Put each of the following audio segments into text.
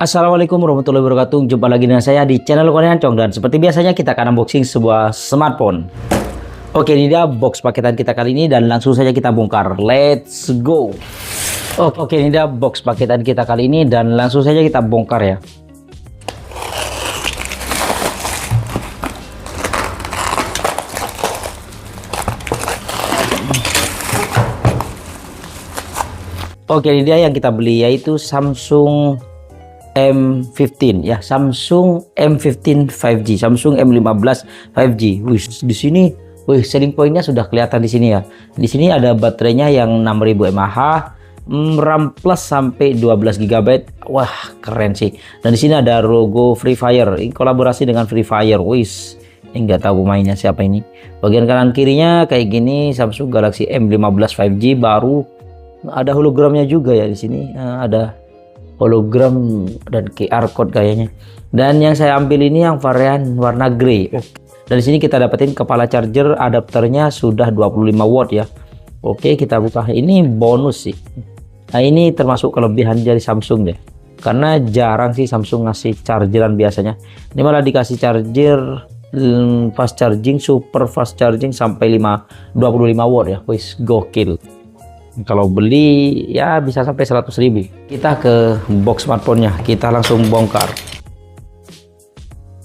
Assalamualaikum warahmatullahi wabarakatuh. Jumpa lagi dengan saya di channel Korean Cong, dan seperti biasanya kita akan unboxing sebuah smartphone. Oke, ini dia box paketan kita kali ini dan langsung saja kita bongkar. Let's go. Oke, ini dia box paketan kita kali ini dan langsung saja kita bongkar ya. Oke, ini dia yang kita beli, yaitu Samsung M15 ya, Samsung M15 5G, Samsung M15 5G. Wih, di sini, selling pointnya sudah kelihatan di sini ya. Di sini ada baterainya yang 6000 mAh, RAM plus sampai 12 GB. Wah, keren sih. Dan di sini ada logo Free Fire. Ini kolaborasi dengan Free Fire. Wih, ini nggak tahu pemainnya siapa ini. Bagian kanan kirinya kayak gini, Samsung Galaxy M15 5G baru. Ada hologramnya juga ya di sini. Ada hologram dan QR code kayaknya. Dan yang saya ambil ini yang varian warna grey. Dan di sini kita dapetin kepala charger, adapternya sudah 25 watt ya. Oke, kita buka. Ini bonus sih. Nah, ini termasuk kelebihan dari Samsung deh. Karena jarang sih Samsung ngasih chargeran biasanya. Ini malah dikasih charger fast charging, super fast charging sampai 25 watt ya. Wis gokil. Kalau beli ya bisa sampai 100.000. Kita ke box smartphone-nya, kita langsung bongkar.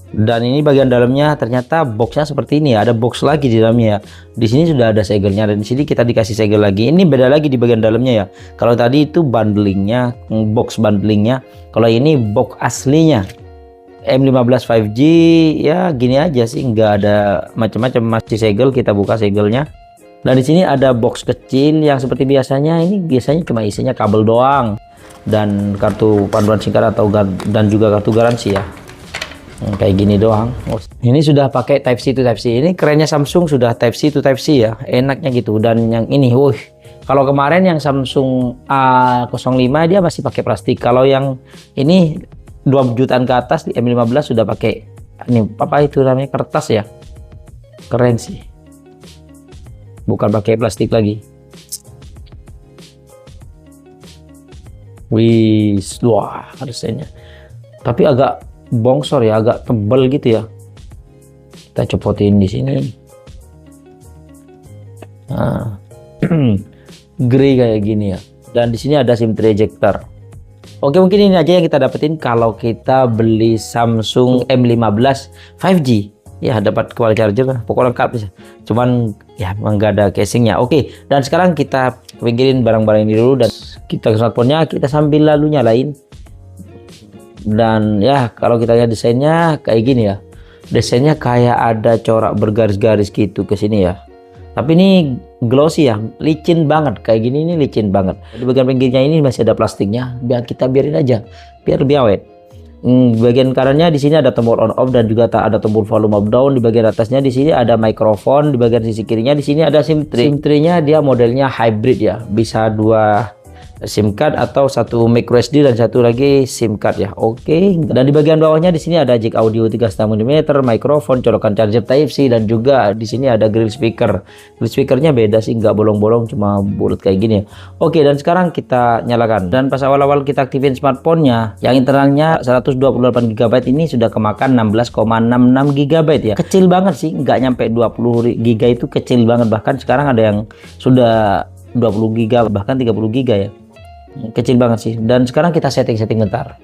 Dan ini bagian dalamnya ternyata boxnya seperti ini ya. Ada box lagi di dalamnya ya. Di sini sudah ada segelnya dan di sini kita dikasih segel lagi. Ini beda lagi di bagian dalamnya ya. Kalau tadi itu bundlingnya, box bundlingnya. Kalau ini box aslinya. M15 5G ya gini aja sih, nggak ada macam-macam, masih segel. Kita buka segelnya. Dan di sini ada box kecil yang seperti biasanya. Ini biasanya cuma isinya kabel doang dan kartu panduan singkat dan juga kartu garansi ya. Kayak gini doang. Ini sudah pakai Type C to Type C. Ini kerennya Samsung sudah Type C to Type C ya. Enaknya gitu. Dan yang ini, kalau kemarin yang Samsung A05 dia masih pakai plastik. Kalau yang ini 2 jutaan ke atas di M15 sudah pakai ini apa itu namanya, kertas ya. Keren sih. Bukan pakai plastik lagi. Wih, wah harusnya. Tapi agak bongsor ya, agak tebal gitu ya. Kita copotin di sini. Nah, grey kayak gini ya. Dan di sini ada SIM tray ejector. Oke, mungkin ini aja yang kita dapetin kalau kita beli Samsung M15 5G. Ya, dapat kepala charger, pokoknya lengkap bisa. Cuman ya nggak ada casingnya. Oke, dan sekarang kita pinggirin barang-barang ini dulu dan kita ke smartphone-nya, kita sambil lalu nyalain. Dan ya kalau kita lihat desainnya kayak gini ya. Desainnya kayak ada corak bergaris-garis gitu ke sini ya. Tapi ini glossy ya, licin banget. Kayak gini ini licin banget. Di bagian pinggirnya ini masih ada plastiknya. Kita biarin aja, biar lebih awet. Bagian kanannya di sini ada tombol on off dan juga ada tombol volume up down. Di bagian atasnya di sini ada mikrofon. Di bagian sisi kirinya di sini ada SIM tray. SIM tray-nya dia modelnya hybrid ya, bisa 2 SIM card atau 1 micro SD dan satu lagi SIM card ya. Oke. Dan di bagian bawahnya di sini ada jack audio 3,5 mm, mikrofon, colokan charger Type C, dan juga di sini ada grill speaker. Grill speakernya beda sih, nggak bolong-bolong, cuma bulat kayak gini ya. Oke, dan sekarang kita nyalakan. Dan pas awal-awal kita aktifin smartphone-nya, yang internalnya 128 GB ini sudah kemakan 16,66 GB ya. Kecil banget sih, nggak nyampe 20 GB, itu kecil banget. Bahkan sekarang ada yang sudah 20 GB bahkan 30 GB ya. Kecil banget sih. Dan sekarang kita setting bentar.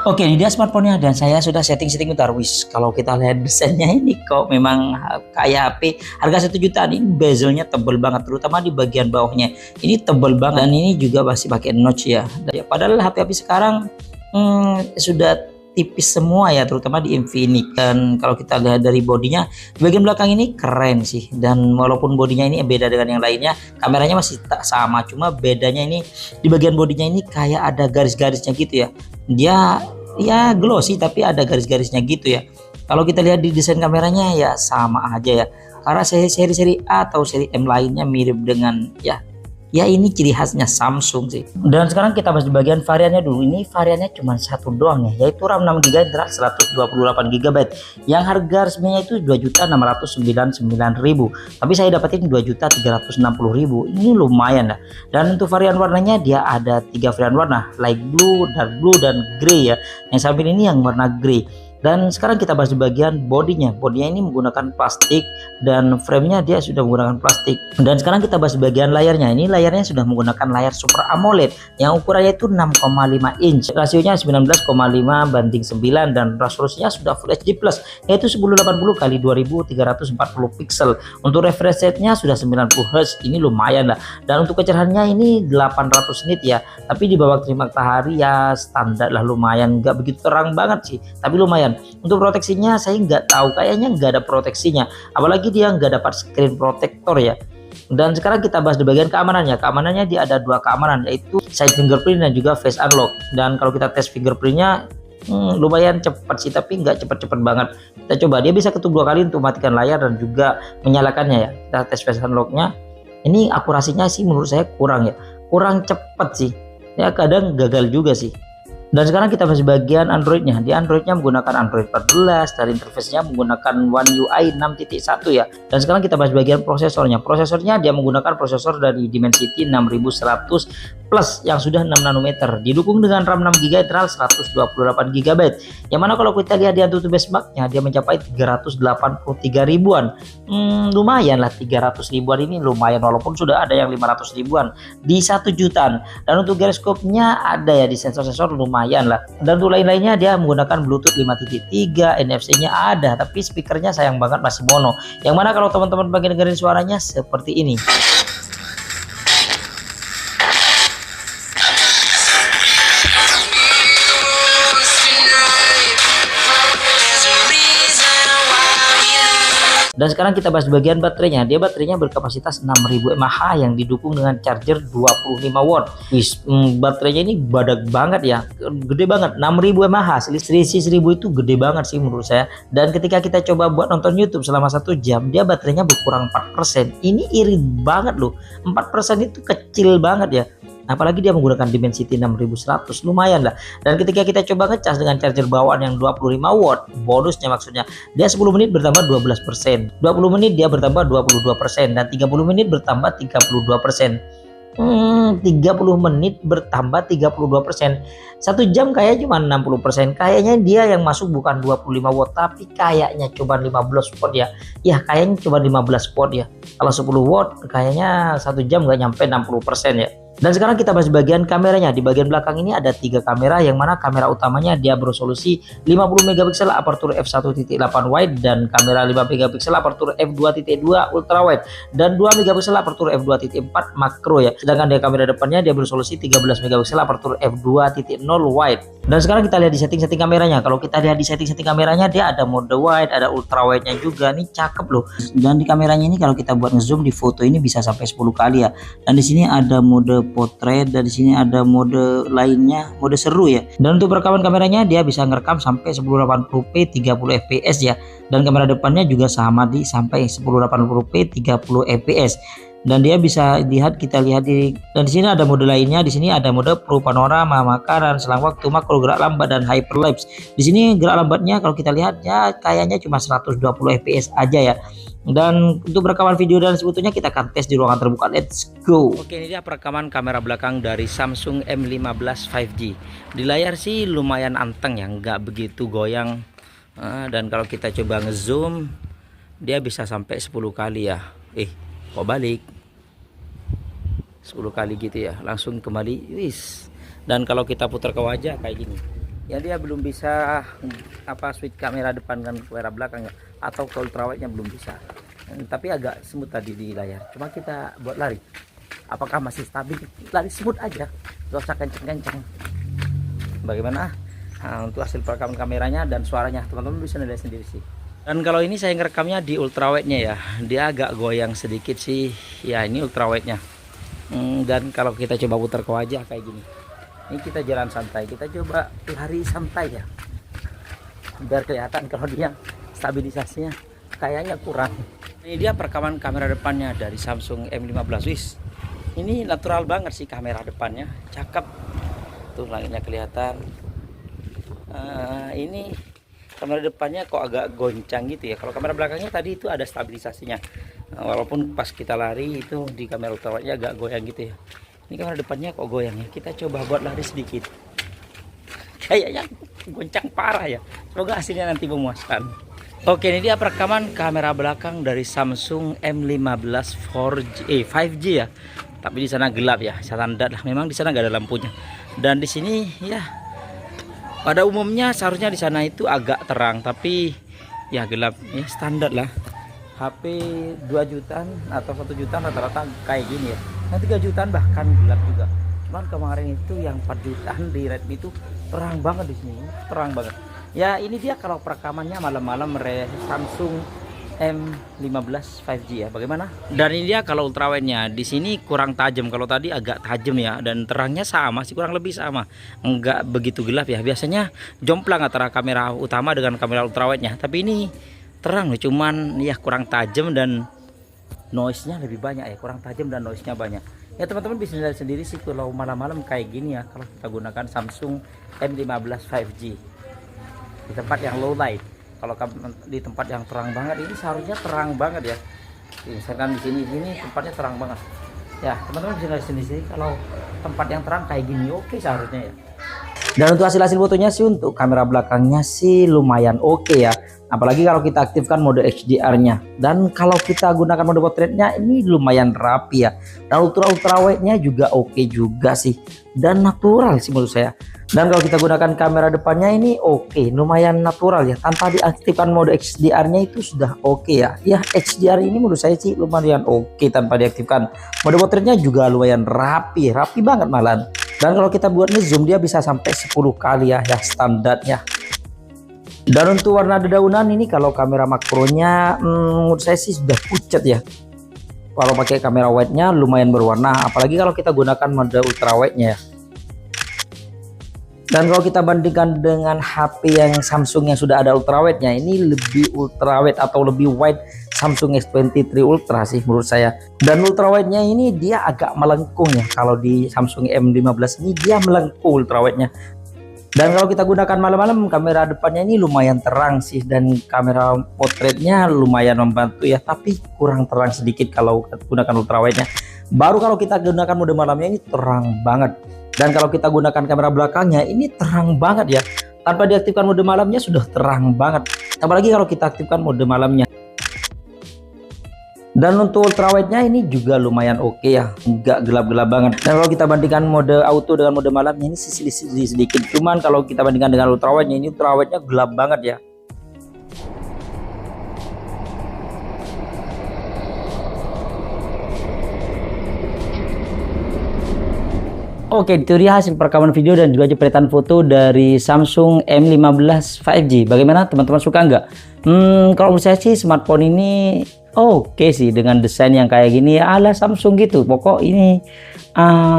Oke, ini dia smartphone-nya dan saya sudah setting bentar. Wis, kalau kita lihat desainnya ini kok memang kayak HP harga 1 jutaan. Ini bezelnya tebel banget, terutama di bagian bawahnya. Ini tebel banget dan ini juga masih pakai notch ya. Padahal HP sekarang sudah tipis semua ya, terutama di Infinix. Dan kalau kita lihat dari bodinya, di bagian belakang ini keren sih. Dan walaupun bodinya ini beda dengan yang lainnya, kameranya masih tak sama, cuma bedanya ini di bagian bodinya ini kayak ada garis-garisnya gitu ya. Dia ya glossy tapi ada garis-garisnya gitu ya. Kalau kita lihat di desain kameranya ya sama aja ya. Karena seri A atau seri M lainnya mirip dengan ya Ya ini ciri khasnya Samsung sih. Dan sekarang kita bahas di bagian variannya dulu. Ini variannya cuma satu doang ya, yaitu RAM 6GB Internal 128GB yang harga resminya itu 2.699.000. Tapi saya dapetin 2.360.000. Ini lumayan ya. Dan untuk varian warnanya dia ada 3 varian warna, light blue, dark blue, dan grey ya. Yang samping ini yang warna grey. Dan sekarang kita bahas di bagian bodinya. Bodinya ini menggunakan plastik dan framenya dia sudah menggunakan plastik. Dan sekarang kita bahas di bagian layarnya. Ini layarnya sudah menggunakan layar Super AMOLED yang ukurannya itu 6,5 inch. Rasionya 19,5 banding 9 dan resolusinya sudah Full HD Plus yaitu 1080 x 2340 pixel. Untuk refresh rate-nya sudah 90 Hz. Ini lumayan lah. Dan untuk kecerahannya ini 800 nit ya. Tapi di bawah terik matahari ya standar lah, lumayan, nggak begitu terang banget sih, tapi lumayan. Untuk proteksinya saya nggak tahu, kayaknya nggak ada proteksinya, apalagi dia nggak dapat screen protector ya. Dan sekarang kita bahas di bagian keamanannya. Keamanannya dia ada 2 keamanan, yaitu side fingerprint dan juga face unlock. Dan kalau kita tes fingerprintnya lumayan cepat sih, tapi nggak cepat-cepat banget. Kita coba, dia bisa ketuk 2 kali untuk matikan layar dan juga menyalakannya ya. Kita tes face unlocknya, ini akurasinya sih menurut saya kurang ya, kurang cepat sih ya, kadang gagal juga sih. Dan sekarang kita masih bagian Androidnya. Di Androidnya menggunakan Android 14 dan interface-nya menggunakan One UI 6.1 ya. Dan sekarang kita bahas bagian prosesornya. Prosesornya dia menggunakan prosesor dari Dimensity 6100 Plus yang sudah 6 nanometer. Didukung dengan RAM 6GB internal 128GB. Yang mana kalau kita lihat di AnTuTu benchmark-nya dia mencapai 383 ribuan. Lumayan lah, 300 ribuan ini lumayan, walaupun sudah ada yang 500 ribuan di 1 jutaan. Dan untuk gyroscope-nya ada ya, di sensor-sensor lumayan lah. Dan untuk lain-lainnya dia menggunakan Bluetooth 5.3, NFC-nya ada, tapi speakernya sayang banget masih mono. Yang mana kalau teman-teman pengen dengerin suaranya seperti ini. Dan sekarang kita bahas bagian baterainya. Dia baterainya berkapasitas 6000 mAh yang didukung dengan charger 25 watt. Wis, baterainya ini badak banget ya, gede banget, 6000 mAh. Selisih 1000 itu gede banget sih menurut saya. Dan ketika kita coba buat nonton YouTube selama 1 jam, dia baterainya berkurang 4%. Ini irit banget loh, 4% itu kecil banget ya. Apalagi dia menggunakan Dimensity 6100, lumayan lah. Dan ketika kita coba ngecas dengan charger bawaan yang 25 watt, bonusnya maksudnya, dia 10 menit bertambah 12%, 20 menit dia bertambah 22%, dan 30 menit bertambah 32%. 30 menit bertambah 32%. 1 jam kayaknya cuma 60%. Kayaknya dia yang masuk bukan 25 watt, tapi kayaknya coba 15 watt ya. Ya kayaknya coba 15 watt ya. Kalau 10 watt kayaknya 1 jam nggak nyampe 60% ya. Dan sekarang kita bahas bagian kameranya. Di bagian belakang ini ada 3 kamera, yang mana kamera utamanya dia beresolusi 50 megapiksel aperture f1.8 wide, dan kamera 5 megapiksel aperture f2.2 ultra wide, dan 2 megapiksel aperture f2.4 makro ya. Sedangkan di kamera depannya dia beresolusi 13 megapiksel aperture f2.0 wide. Dan sekarang kita lihat di setting-setting kameranya. Kalau kita lihat di setting-setting kameranya, dia ada mode wide, ada ultra wide-nya juga. Nih cakep loh. Dan di kameranya ini kalau kita buat ngezoom di foto ini bisa sampai 10 kali ya. Dan di sini ada mode potret, dan di sini ada mode lainnya, mode seru ya. Dan untuk perekaman kameranya dia bisa ngerekam sampai 1080p 30 fps ya. Dan kamera depannya juga sama, di sampai 1080p 30 fps. Dan dia bisa lihat, kita lihat dan di sini ada mode lainnya. Di sini ada mode pro panorama, makanan, selang waktu, makro, gerak lambat, dan hyperlapse. Di sini gerak lambatnya kalau kita lihat ya kayaknya cuma 120 fps aja ya. Dan untuk perekaman video dan sebetulnya kita akan tes di ruangan terbuka. Let's go. Oke, ini dia perekaman kamera belakang dari Samsung M15 5G. Di layar sih lumayan anteng ya, nggak begitu goyang. Dan kalau kita coba ngezoom, dia bisa sampai 10 kali ya. Kok balik 10 kali gitu ya, langsung kembali. Wis. Dan kalau kita putar ke wajah kayak gini ya, dia belum bisa switch kamera depan dan kamera belakang ya, atau ke ultrawide nya belum bisa. Tapi agak smooth tadi di layar. Cuma kita buat lari, apakah masih stabil? Lari smooth aja, gak usah kenceng-kenceng. Bagaimana untuk hasil perekaman kameranya dan suaranya, teman-teman bisa nilai sendiri sih. Dan kalau ini saya ngerekamnya di ultrawide nya ya, dia agak goyang sedikit sih ya, ini ultrawide nya. Dan kalau kita coba putar ke wajah kayak gini, ini kita jalan santai, kita coba lari santai ya, biar kelihatan kalau dia stabilisasinya kayaknya kurang. Ini dia perekaman kamera depannya dari Samsung M15. Wis, Ini natural banget sih kamera depannya, cakep. Tuh langitnya kelihatan. Ini kamera depannya kok agak goncang gitu ya. Kalau kamera belakangnya tadi itu ada stabilisasinya. Walaupun pas kita lari itu di kamera utrawide agak goyang gitu ya. Ini kamera depannya kok goyang ya. Kita coba buat lari sedikit. Kayaknya goncang parah ya. Semoga hasilnya nanti memuaskan. Oke, ini dia perekaman kamera belakang dari Samsung M15 5G ya. Tapi di sana gelap ya, standar lah. Memang di sana nggak ada lampunya. Dan di sini ya, pada umumnya seharusnya di sana itu agak terang, tapi ya gelap ya, standar lah. HP 2 jutaan atau 1 jutaan rata-rata kayak gini ya. Nah 3 jutaan bahkan gelap juga. Cuman kemarin itu yang 4 jutaan di Redmi itu terang banget di sini, terang banget. Ya ini dia kalau perekamannya malam-malam Samsung M15 5G ya. Bagaimana? Dan ini dia kalau ultrawide-nya. Di sini kurang tajam. Kalau tadi agak tajam ya, dan terangnya sama sih, kurang lebih sama. Enggak begitu gelap ya. Biasanya jomplang antara kamera utama dengan kamera ultrawide-nya. Tapi ini terang loh, cuman ya kurang tajam dan noise-nya lebih banyak ya. Kurang tajam dan noise-nya banyak. Ya teman-teman bisa lihat sendiri sih kalau malam-malam kayak gini ya, kalau kita gunakan Samsung M15 5G di tempat yang low light. Kalau di tempat yang terang banget, ini seharusnya terang banget ya. Misalkan di sini tempatnya terang banget. Ya teman-teman bisa lihat sendiri kalau tempat yang terang kayak gini oke seharusnya ya. Dan untuk hasil fotonya sih untuk kamera belakangnya sih lumayan oke ya. Apalagi kalau kita aktifkan mode HDR-nya. Dan kalau kita gunakan mode portraitnya ini lumayan rapi ya. Dan ultrawide-nya juga oke juga sih. Dan natural sih menurut saya. Dan kalau kita gunakan kamera depannya ini oke, lumayan natural ya. Tanpa diaktifkan mode HDR-nya itu sudah oke ya. Ya HDR ini menurut saya sih lumayan oke tanpa diaktifkan. Mode portraitnya juga lumayan rapi banget malahan. Dan kalau kita buat ngezoom dia bisa sampai 10 kali ya standarnya. Dan untuk warna dedaunan ini kalau kamera makronya menurut saya sih sudah pucat ya. Kalau pakai kamera wide-nya lumayan berwarna, apalagi kalau kita gunakan mode ultrawide-nya ya. Dan kalau kita bandingkan dengan HP yang Samsung yang sudah ada ultrawide-nya, ini lebih ultrawide atau lebih wide Samsung S23 Ultra sih menurut saya. Dan ultrawide-nya ini dia agak melengkung ya. Kalau di Samsung M15 ini dia melengkung ultrawide-nya. Dan kalau kita gunakan malam-malam, kamera depannya ini lumayan terang sih, dan kamera portraitnya lumayan membantu ya, tapi kurang terang sedikit kalau gunakan ultrawide-nya. Baru kalau kita gunakan mode malamnya ini terang banget. Dan kalau kita gunakan kamera belakangnya ini terang banget ya. Tanpa diaktifkan mode malamnya sudah terang banget. Apalagi kalau kita aktifkan mode malamnya. Dan untuk ultrawide-nya ini juga lumayan oke ya, nggak gelap-gelap banget. Dan kalau kita bandingkan mode auto dengan mode malamnya ini sedikit. Cuman kalau kita bandingkan dengan ultrawide-nya ini ultrawide-nya gelap banget ya. Oke, itu dia hasil perekaman video dan juga jepretan foto dari Samsung M15 5G. Bagaimana teman-teman, suka nggak? Kalau menurut saya sih smartphone ini oke sih, dengan desain yang kayak gini ala Samsung gitu. Pokok ini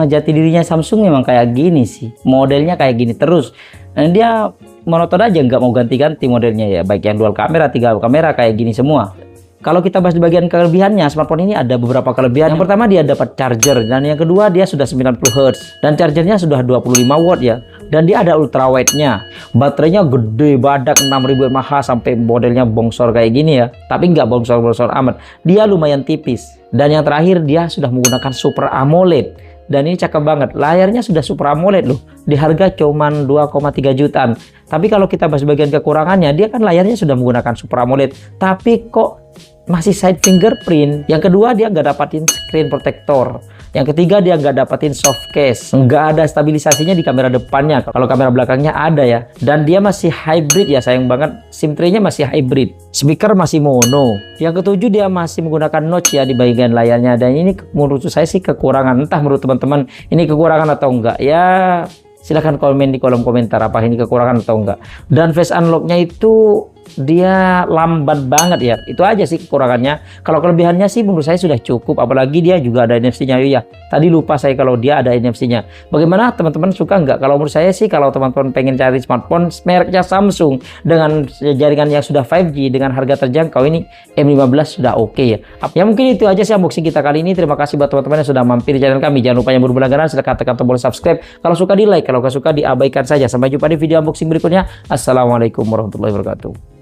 jati dirinya Samsung memang kayak gini sih. Modelnya kayak gini terus. Dan dia monoton aja, nggak mau ganti-ganti modelnya ya. Baik yang dual kamera, 3 kamera kayak gini semua. Kalau kita bahas di bagian kelebihannya, smartphone ini ada beberapa kelebihan. Yang pertama dia dapat charger, dan yang kedua dia sudah 90 Hz dan chargernya sudah 25 watt ya. Dan dia ada ultrawide-nya. Baterainya gede badak 6000 mAh sampai modelnya bongsor kayak gini ya. Tapi nggak bongsor-bongsor amat. Dia lumayan tipis. Dan yang terakhir dia sudah menggunakan Super AMOLED. Dan ini cakep banget. Layarnya sudah Super AMOLED loh. Di harga cuman 2,3 jutaan. Tapi kalau kita bahas bagian kekurangannya, dia kan layarnya sudah menggunakan Super AMOLED. Tapi kok masih side fingerprint. Yang kedua dia nggak dapatin screen protector. Yang ketiga dia nggak dapatin soft case. Nggak ada stabilisasinya di kamera depannya. Kalau kamera belakangnya ada ya. Dan dia masih hybrid ya, sayang banget. SIM tray-nya masih hybrid. Speaker masih mono. Yang ketujuh dia masih menggunakan notch ya di bagian layarnya. Dan ini menurut saya sih kekurangan. Entah menurut teman-teman ini kekurangan atau enggak ya. Silahkan komen di kolom komentar apa ini kekurangan atau enggak. Dan face unlock-nya itu dia lambat banget ya. Itu aja sih kekurangannya. Kalau kelebihannya sih menurut saya sudah cukup. Apalagi dia juga ada NFC-nya. Ya, tadi lupa saya kalau dia ada NFC-nya. Bagaimana teman-teman, suka nggak? Kalau menurut saya sih, kalau teman-teman pengen cari smartphone mereknya Samsung dengan jaringan yang sudah 5G dengan harga terjangkau, ini M15 sudah oke ya. Ya mungkin itu aja sih unboxing kita kali ini. Terima kasih buat teman-teman yang sudah mampir di channel kami. Jangan lupa yang baru berlangganan silahkan tekan tombol subscribe. Kalau suka di like, kalau nggak suka diabaikan saja. Sampai jumpa di video unboxing berikutnya. Assalamualaikum warahmatullahi wabarakatuh.